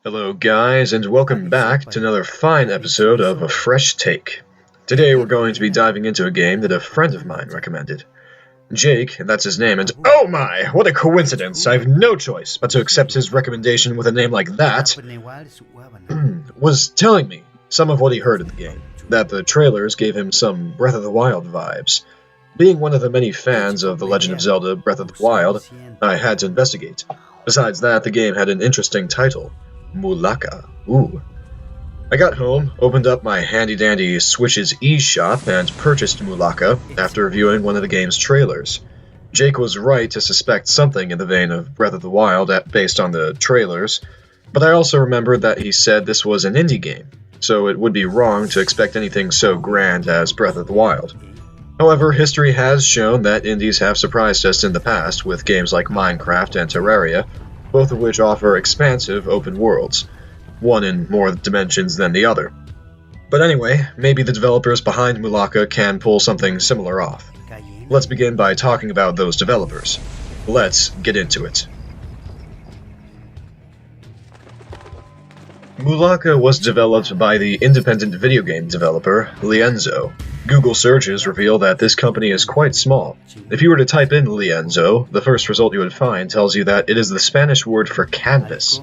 Hello, guys, and welcome back to another fine episode of A Fresh Take. Today we're going to be diving into a game that a friend of mine recommended. Jake, that's his name, and oh my, what a coincidence! I have no choice but to accept his recommendation with a name like that, was telling me some of what he heard of the game, that the trailers gave him some Breath of the Wild vibes. Being one of the many fans of The Legend of Zelda Breath of the Wild, I had to investigate. Besides that, the game had an interesting title. Mulaka. Ooh. I got home, opened up my handy-dandy Switch's eShop, and purchased Mulaka after reviewing one of the game's trailers. Jake was right to suspect something in the vein of Breath of the Wild based on the trailers, but I also remembered that he said this was an indie game, so it would be wrong to expect anything so grand as Breath of the Wild. However, history has shown that indies have surprised us in the past with games like Minecraft and Terraria, both of which offer expansive open worlds, one in more dimensions than the other. But anyway, maybe the developers behind Mulaka can pull something similar off. Let's begin by talking about those developers. Let's get into it. Mulaka was developed by the independent video game developer Lienzo. Google searches reveal that this company is quite small. If you were to type in Lienzo, the first result you would find tells you that it is the Spanish word for canvas.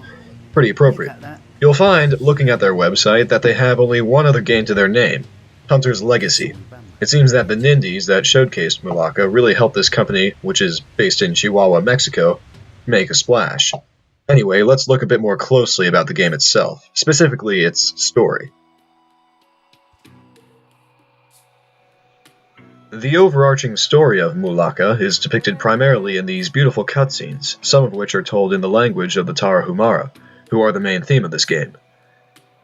Pretty appropriate. You'll find, looking at their website, that they have only one other game to their name, Hunter's Legacy. It seems that the Nindies that showcased Mulaka really helped this company, which is based in Chihuahua, Mexico, make a splash. Anyway, let's look a bit more closely about the game itself, specifically its story. The overarching story of Mulaka is depicted primarily in these beautiful cutscenes, some of which are told in the language of the Tarahumara, who are the main theme of this game.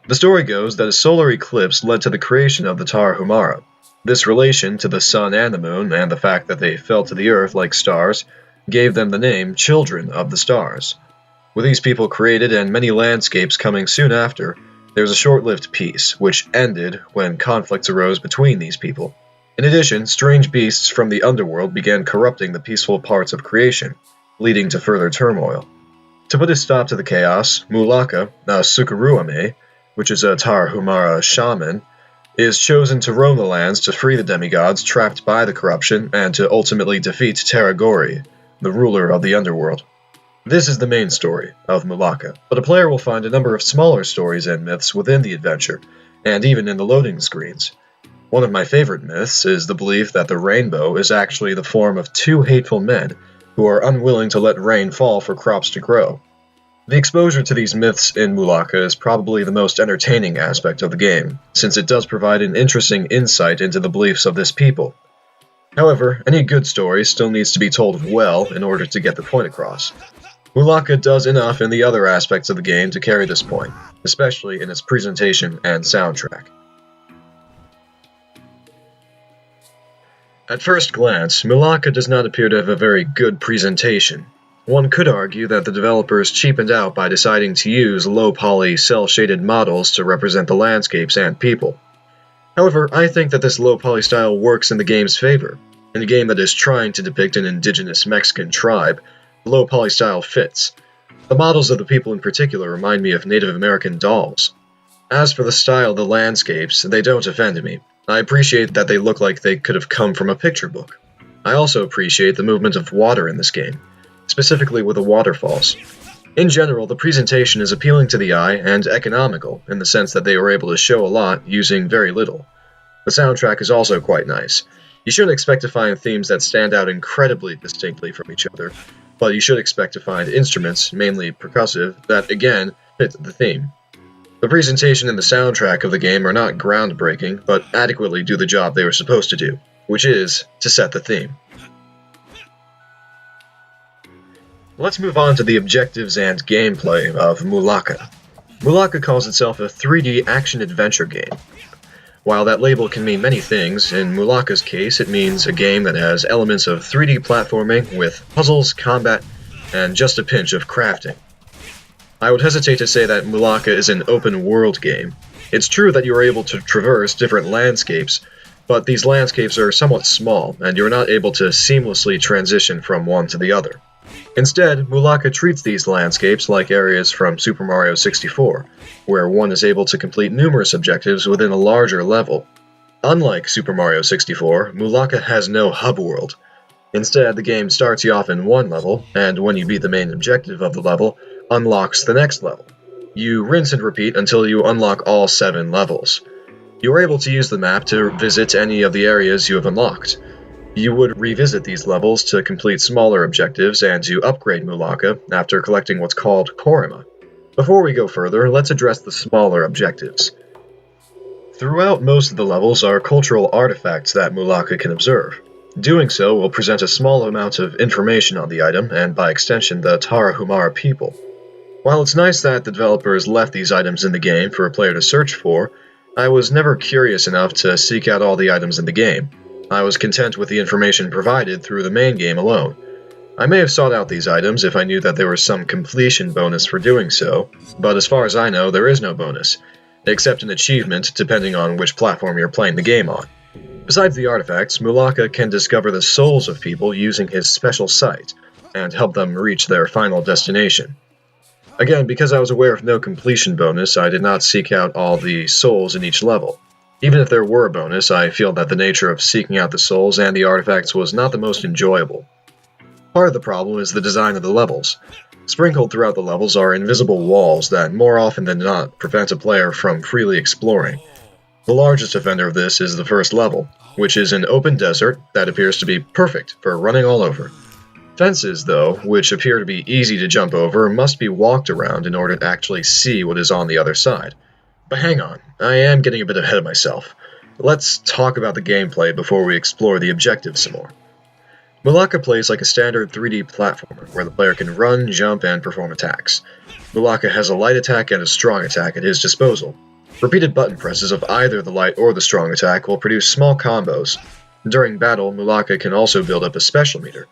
The story goes that a solar eclipse led to the creation of the Tarahumara. This relation to the sun and the moon, and the fact that they fell to the earth like stars, gave them the name Children of the Stars. With these people created and many landscapes coming soon after, there was a short-lived peace, which ended when conflicts arose between these people. In addition, strange beasts from the underworld began corrupting the peaceful parts of creation, leading to further turmoil. To put a stop to the chaos, Mulaka, a Sukuruame, which is a Tarahumara shaman, is chosen to roam the lands to free the demigods trapped by the corruption and to ultimately defeat Terragori, the ruler of the underworld. This is the main story of Mulaka, but a player will find a number of smaller stories and myths within the adventure, and even in the loading screens. One of my favorite myths is the belief that the rainbow is actually the form of two hateful men who are unwilling to let rain fall for crops to grow. The exposure to these myths in Mulaka is probably the most entertaining aspect of the game, since it does provide an interesting insight into the beliefs of this people. However, any good story still needs to be told well in order to get the point across. Mulaka does enough in the other aspects of the game to carry this point, especially in its presentation and soundtrack. At first glance, Mulaka does not appear to have a very good presentation. One could argue that the developers cheapened out by deciding to use low-poly, cel-shaded models to represent the landscapes and people. However, I think that this low-poly style works in the game's favor. In a game that is trying to depict an indigenous Mexican tribe, the low-poly style fits. The models of the people in particular remind me of Native American dolls. As for the style of the landscapes, they don't offend me. I appreciate that they look like they could have come from a picture book. I also appreciate the movement of water in this game, specifically with the waterfalls. In general, the presentation is appealing to the eye and economical, in the sense that they were able to show a lot using very little. The soundtrack is also quite nice. You shouldn't expect to find themes that stand out incredibly distinctly from each other, but you should expect to find instruments, mainly percussive, that again fit the theme. The presentation and the soundtrack of the game are not groundbreaking, but adequately do the job they were supposed to do, which is to set the theme. Let's move on to the objectives and gameplay of Mulaka. Mulaka calls itself a 3D action-adventure game. While that label can mean many things, in Mulaka's case it means a game that has elements of 3D platforming with puzzles, combat, and just a pinch of crafting. I would hesitate to say that Mulaka is an open-world game. It's true that you are able to traverse different landscapes, but these landscapes are somewhat small, and you're not able to seamlessly transition from one to the other. Instead, Mulaka treats these landscapes like areas from Super Mario 64, where one is able to complete numerous objectives within a larger level. Unlike Super Mario 64, Mulaka has no hub world. Instead, the game starts you off in one level, and when you beat the main objective of the level, unlocks the next level. You rinse and repeat until you unlock all 7 levels. You are able to use the map to visit any of the areas you have unlocked. You would revisit these levels to complete smaller objectives and to upgrade Mulaka after collecting what's called Korima. Before we go further, let's address the smaller objectives. Throughout most of the levels are cultural artifacts that Mulaka can observe. Doing so will present a small amount of information on the item, and by extension the Tarahumara people. While it's nice that the developers left these items in the game for a player to search for, I was never curious enough to seek out all the items in the game. I was content with the information provided through the main game alone. I may have sought out these items if I knew that there was some completion bonus for doing so, but as far as I know, there is no bonus, except an achievement depending on which platform you're playing the game on. Besides the artifacts, Mulaka can discover the souls of people using his special sight, and help them reach their final destination. Again, because I was aware of no completion bonus, I did not seek out all the souls in each level. Even if there were a bonus, I feel that the nature of seeking out the souls and the artifacts was not the most enjoyable. Part of the problem is the design of the levels. Sprinkled throughout the levels are invisible walls that more often than not prevent a player from freely exploring. The largest offender of this is the first level, which is an open desert that appears to be perfect for running all over. Fences, though, which appear to be easy to jump over, must be walked around in order to actually see what is on the other side. But hang on, I am getting a bit ahead of myself. Let's talk about the gameplay before we explore the objectives some more. Mulaka plays like a standard 3D platformer, where the player can run, jump, and perform attacks. Mulaka has a light attack and a strong attack at his disposal. Repeated button presses of either the light or the strong attack will produce small combos. During battle, Mulaka can also build up a special meter,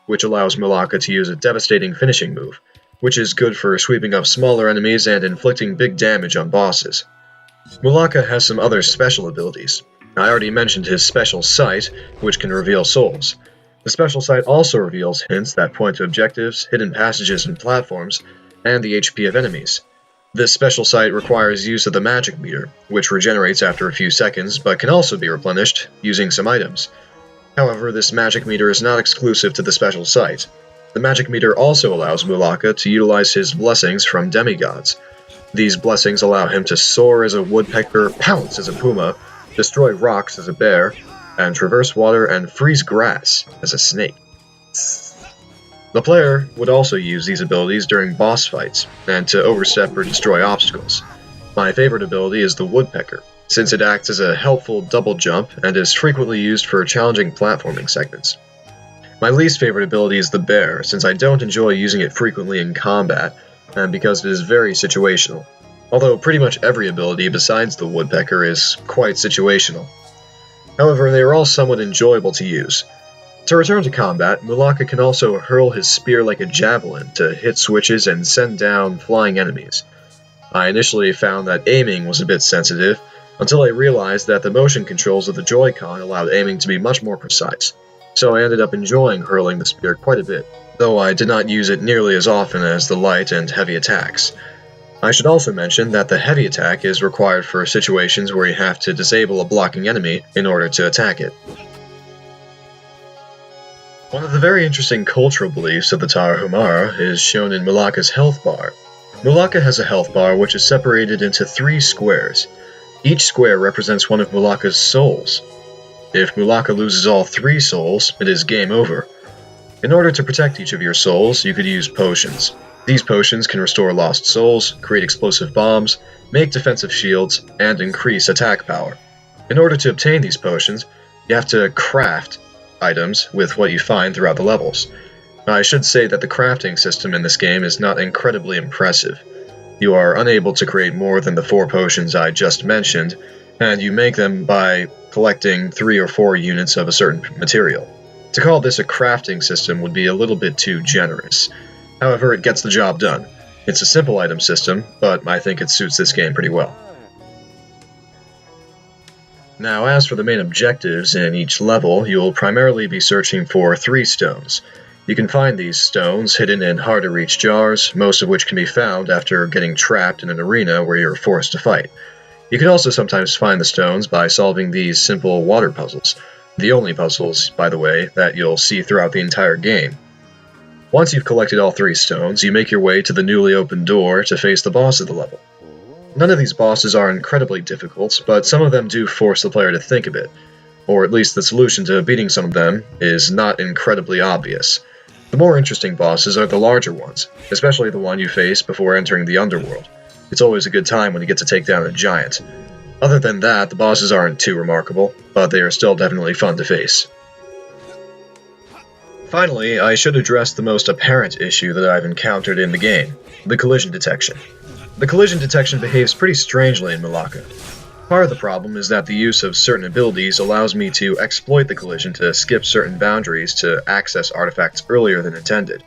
which allows Mulaka to use a devastating finishing move, which is good for sweeping up smaller enemies and inflicting big damage on bosses. Mulaka has some other special abilities. I already mentioned his special sight, which can reveal souls. The special sight also reveals hints that point to objectives, hidden passages and platforms, and the HP of enemies. This special sight requires use of the magic meter, which regenerates after a few seconds, but can also be replenished using some items. However, this magic meter is not exclusive to the special sight. The magic meter also allows Mulaka to utilize his blessings from demigods. These blessings allow him to soar as a woodpecker, pounce as a puma, destroy rocks as a bear, and traverse water and freeze grass as a snake. The player would also use these abilities during boss fights, and to overstep or destroy obstacles. My favorite ability is the woodpecker, since it acts as a helpful double jump and is frequently used for challenging platforming segments. My least favorite ability is the bear, since I don't enjoy using it frequently in combat, and because it is very situational. Although pretty much every ability besides the woodpecker is quite situational. However, they are all somewhat enjoyable to use. To return to combat, Mulaka can also hurl his spear like a javelin to hit switches and send down flying enemies. I initially found that aiming was a bit sensitive, until I realized that the motion controls of the Joy-Con allowed aiming to be much more precise, so I ended up enjoying hurling the spear quite a bit, though I did not use it nearly as often as the light and heavy attacks. I should also mention that the heavy attack is required for situations where you have to disable a blocking enemy in order to attack it. One of the very interesting cultural beliefs of the Tarahumara is shown in Mulaka's health bar. Mulaka has a health bar which is separated into 3 squares. Each square represents one of Mulaka's souls. If Mulaka loses all 3 souls, it is game over. In order to protect each of your souls, you could use potions. These potions can restore lost souls, create explosive bombs, make defensive shields, and increase attack power. In order to obtain these potions, you have to craft items with what you find throughout the levels. I should say that the crafting system in this game is not incredibly impressive. You are unable to create more than the 4 potions I just mentioned, and you make them by collecting 3 or 4 units of a certain material. To call this a crafting system would be a little bit too generous. However, it gets the job done. It's a simple item system, but I think it suits this game pretty well. Now, as for the main objectives in each level, you'll primarily be searching for 3 stones. You can find these stones hidden in hard-to-reach jars, most of which can be found after getting trapped in an arena where you're forced to fight. You can also sometimes find the stones by solving these simple water puzzles, the only puzzles, by the way, that you'll see throughout the entire game. Once you've collected all 3 stones, you make your way to the newly opened door to face the boss of the level. None of these bosses are incredibly difficult, but some of them do force the player to think a bit, or at least the solution to beating some of them is not incredibly obvious. The more interesting bosses are the larger ones, especially the one you face before entering the underworld. It's always a good time when you get to take down a giant. Other than that, the bosses aren't too remarkable, but they are still definitely fun to face. Finally, I should address the most apparent issue that I've encountered in the game, the collision detection. The collision detection behaves pretty strangely in Mulaka. Part of the problem is that the use of certain abilities allows me to exploit the collision to skip certain boundaries to access artifacts earlier than intended.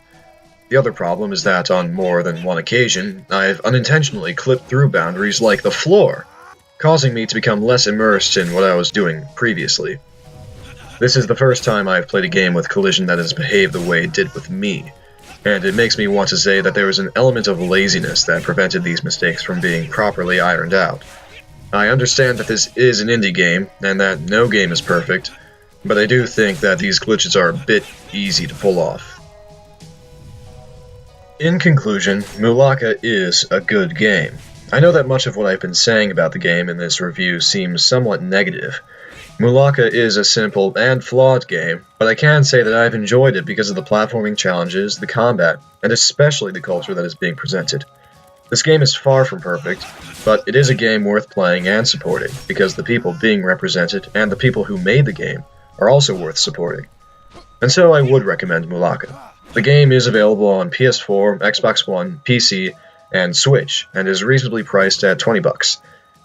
The other problem is that on more than one occasion, I've unintentionally clipped through boundaries like the floor, causing me to become less immersed in what I was doing previously. This is the first time I've played a game with collision that has behaved the way it did with me, and it makes me want to say that there was an element of laziness that prevented these mistakes from being properly ironed out. I understand that this is an indie game, and that no game is perfect, but I do think that these glitches are a bit easy to pull off. In conclusion, Mulaka is a good game. I know that much of what I've been saying about the game in this review seems somewhat negative. Mulaka is a simple and flawed game, but I can say that I've enjoyed it because of the platforming challenges, the combat, and especially the culture that is being presented. This game is far from perfect, but it is a game worth playing and supporting, because the people being represented and the people who made the game are also worth supporting. And so I would recommend Mulaka. The game is available on PS4, Xbox One, PC, and Switch, and is reasonably priced at $20.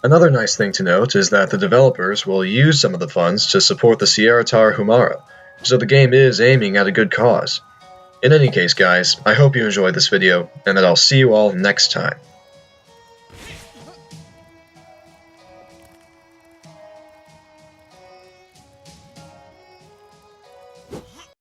Another nice thing to note is that the developers will use some of the funds to support the Sierra Tarahumara, so the game is aiming at a good cause. In any case, guys, I hope you enjoyed this video, and that I'll see you all next time.